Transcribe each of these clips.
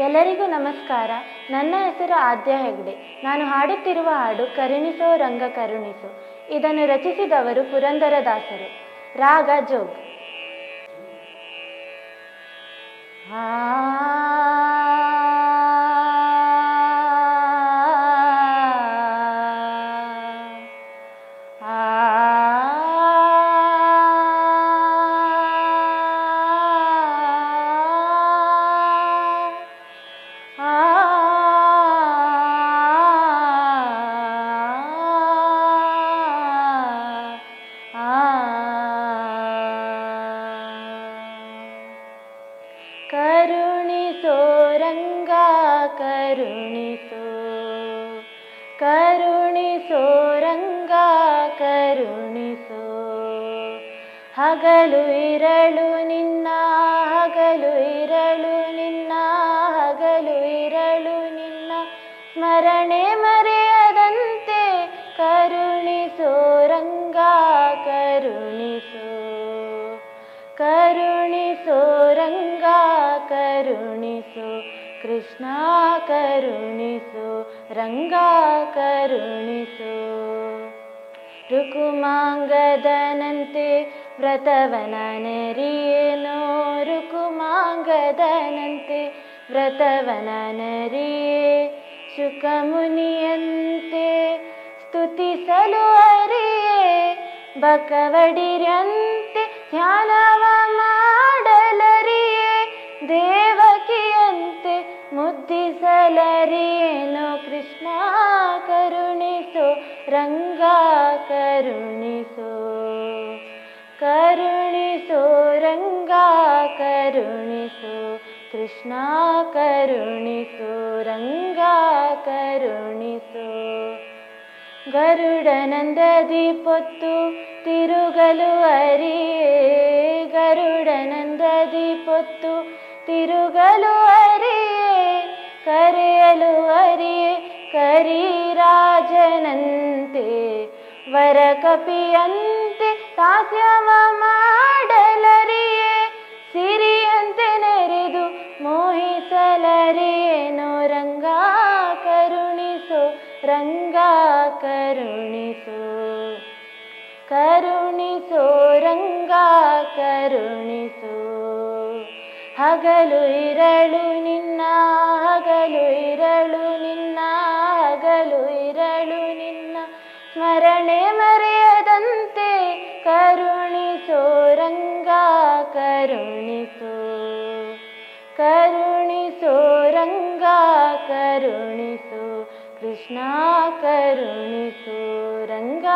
ಎಲ್ಲರಿಗೂ ನಮಸ್ಕಾರ. ನನ್ನ ಹೆಸರು ಆದ್ಯ ಹೆಗ್ಡೆ. ನಾನು ಹಾಡುತ್ತಿರುವ ಹಾಡು ಕರುಣಿಸೋ ರಂಗ ಕರುಣಿಸು. ಇದನ್ನು ರಚಿಸಿದವರು ಪುರಂದರದಾಸರು. ರಾಗ ಜೋಗ್. ಕರುಣಿಸೋ ರಂಗ ಕರುಣಿಸೋ, ಕರುಣಿಸೋ ರಂಗ ಕರುಣಿಸೋ. ಹಗಲು ಇರಳು ನಿನ್ನ, ಹಗಲು ಇರಳು ನಿನ್ನ, ಹಗಲು ಇರಳು ನಿನ್ನ ಸ್ಮರಣೆ ಮರೆಯದಂತೆ ಕರುಣಿಸೋ ರಂಗ ಕರುಣಿಸೋ. ಕರುಣಿಸೋ ರಂಗ ಕರುಣಿಸೋ, ಕೃಷ್ಣ ಕರುಣಿಸೋ ರಂಗ ಕರುಣಿಸೋ. ರುಕುಮಾಂಗದನಂತೆ ವ್ರತವನ ನರಿಯೇನೋ, ರುಕುಮಾಂಗದನಂತೆ ವ್ರತವನ ನರಿಯೇ. ಶುಕಮುನಿಯಂತೆ ಸ್ತುತಿಸಲು ಅರಿಯೇ, ಬಕವಡಿರ್ಯಂತೆ ಧ್ಯಾನವ ಮಾಡಲರಿಯೇ. ದೇವಕಿಯಂತೆ ಮುದ್ದಿಸಲರಿಯೇನೋ, ಕೃಷ್ಣ ಕರುಣಿಸೋ ರಂಗ ಕರುಣಿಸೋ. ಕರುಣಿಸೋ ರಂಗ ಕರುಣಿಸೋ, ಕೃಷ್ಣ ಕರುಣಿಸೋ ರಂಗ ಕರುಣಿಸೋ. ಗರುಡನಂದದಿ ಪೊತ್ತು ತಿರುಗಲು ಅರಿಯೇ, ಗರುಡನಂದದಿ ಪೊತ್ತು ತಿರುಗಲು ಅರಿಯೇ. ಕರೆಯಲು ಅರಿಯೇ ಕರಿರಾಜನಂತೆ, ವರಕಪಿಯಂತೆ ದಾಸ್ಯವ ಮಾಡಲರಿಯೇ. ಸಿರಿಯಂತೆ ನೆರೆದು ಮೋಹಿಸಲರಿಯೇನೋ, ರಂಗ ಕರುಣಿಸೋ ರಂಗ ಕರುಣಿಸೋ. ಕರುಣಿಸೋ ರಂಗ ಕರುಣಿಸೋ. ಹಗಲು ಇರಳು ನಿನ್ನ, ಹಗಲು ಇರಳು ನಿನ್ನ, ಹಗಲು ಇರಳು ನಿನ್ನ ಸ್ಮರಣೆ ಮರೆಯದಂತೆ ಕರುಣಿಸೋ ರಂಗ ಕರುಣಿಸೋ. ಕರುಣಿಸೋ ರಂಗ ಕರುಣಿಸೋ, ಕೃಷ್ಣ ಕರುಣಿಸೋ ರಂಗ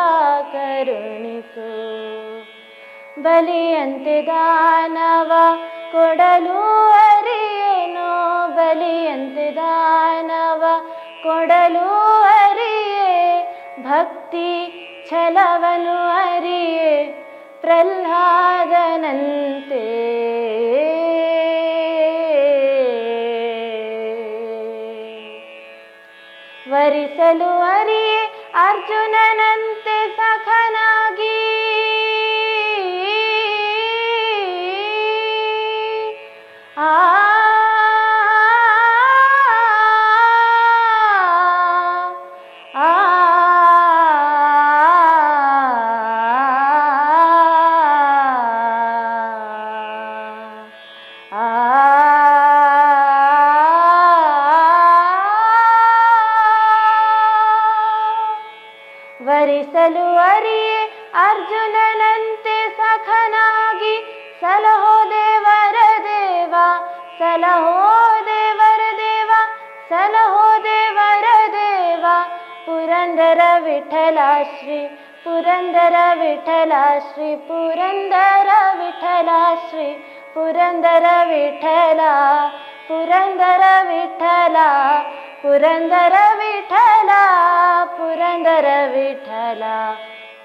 ಕರುಣಿಸೋ. ಬಲಿಯಂತೆ ದಾನವ ಕೊಡಲು ಅರಿಯೇನೋ, ಬಲಿಯಂತೆ ದಾನವ ಕೊಡಲು ಅರಿಯೇ. ಭಕ್ತಿ ಛಲವನು ಅರಿಯೇ ಪ್ರಹ್ಲಾದನಂತೆ, ವರಿಸಲು ಅರಿಯೇ ಅರ್ಜುನನಂತೆ ಸಖನಾಗಿ. ಆ ವರಿಸಲು ಅರಿಯೇ ಅರ್ಜುನನಂತೆ ಸಖನಾಗಿ. ಸಲಹೋ ದೇವರ ದೇವ, ಸಲಹೋ ದೇವರ ದೇವ, ಸಲಹೋ ದೇವರ ದೇವ. ಪುರಂದರ ವಿಠಲ ಶ್ರೀ, ಪುರಂದರ ವಿಠಲ ಶ್ರೀ, ಪುರಂದರ ವಿಠಲ ಶ್ರೀ, ಪುರಂದರ ವಿಠಲ, ಪುರಂದರ ವಿಠಲ, ಪುರಂದರ ವಿಠಲ, ಪುರಂದರ ವಿಠಲ.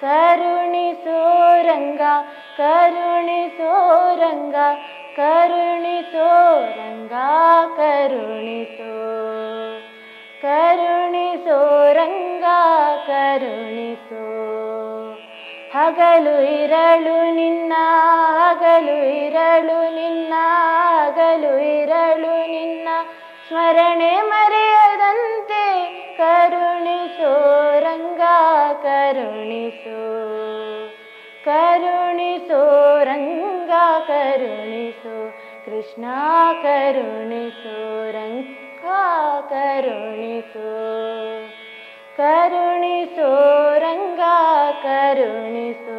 ಕರುಣಿಸೋ ರಂಗ ಕರುಣಿಸೋ ರಂಗ, ಕರುಣಿಸೋ ರಂಗ ಕರುಣಿಸೋ. ಕರುಣಿಸೋ ರಂಗ ಕರುಣಿಸೋ. ಹಗಲು ಇರಳು ನಿನ್ನ, ಹಗಲು ಇರಳು ನಿನ್ನ, ಹಗಲು ಇರಳು ನಿನ್ನ ಸ್ಮರಣೆ ಮರೆಯದಂತೆ ಕರುಣಿಸೋ ರಂಗ ಕರುಣಿಸೋ, ಕರುಣಿಸೋ ರಂಗ ಕರುಣಿಸೋ, ಕೃಷ್ಣ ಕರುಣಿಸೋ ರಂಗ ಕರುಣಿಸೋ, ಕರುಣಿಸೋ ರಂಗ ಕರುಣಿಸೋ.